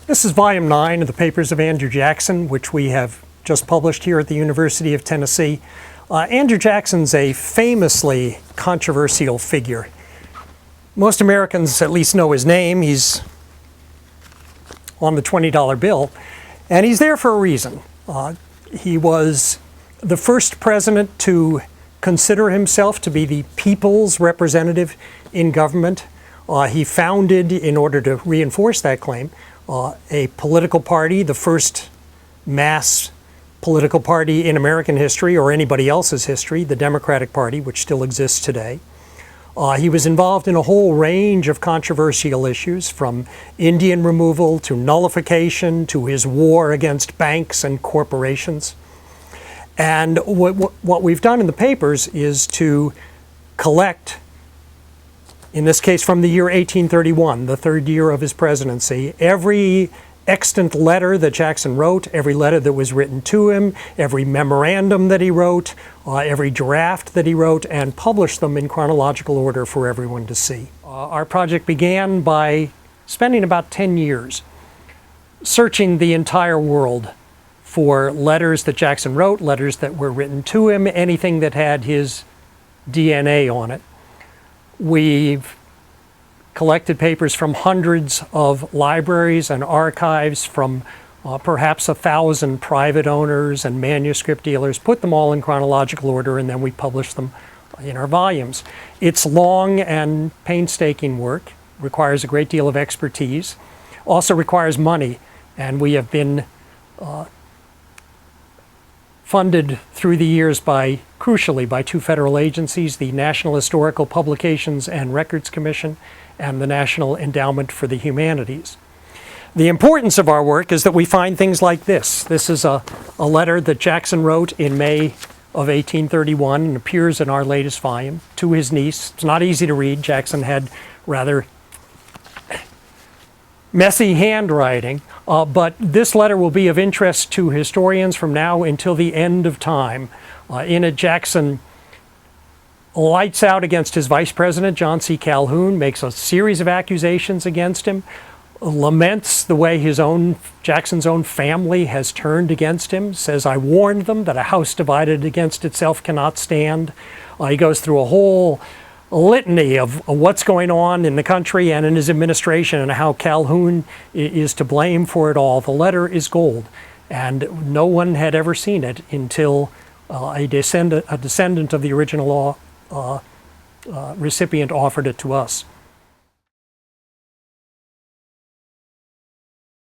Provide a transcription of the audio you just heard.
This is volume 9 of the papers of Andrew Jackson, which we have just published here at the University of Tennessee. Andrew Jackson's a famously controversial figure. Most Americans at least know his name. He's on the $20 bill, and he's there for a reason. He was the first president to consider himself to be the people's representative in government. He founded, in order to reinforce that claim, a political party, the first mass political party in American history or anybody else's history, the Democratic Party, which still exists today. He was involved in a whole range of controversial issues, from Indian removal to nullification to his war against banks and corporations. And what we've done in the papers is to collect, in this case from the year 1831, the third year of his presidency, every extant letter that Jackson wrote, every letter that was written to him, every memorandum that he wrote, every draft that he wrote, and publish them in chronological order for everyone to see. Our project began by spending about 10 years searching the entire world for letters that Jackson wrote, letters that were written to him, anything that had his DNA on it. We've collected papers from hundreds of libraries and archives, from perhaps 1,000 private owners and manuscript dealers, put them all in chronological order, and then we publish them in our volumes. It's long and painstaking work, requires a great deal of expertise, also requires money, and we have been funded through the years crucially by two federal agencies, the National Historical Publications and Records Commission and the National Endowment for the Humanities. The importance of our work is that we find things like this. This is a letter that Jackson wrote in May of 1831 and appears in our latest volume to his niece. It's not easy to read. Jackson had rather messy handwriting, but this letter will be of interest to historians from now until the end of time. In it, Jackson lights out against his vice president, John C. Calhoun, makes a series of accusations against him, laments the way Jackson's own family has turned against him, says, "I warned them that a house divided against itself cannot stand." He goes through a whole litany of what's going on in the country and in his administration and how Calhoun is to blame for it all. The letter is gold, and no one had ever seen it until a descendant of the original recipient offered it to us.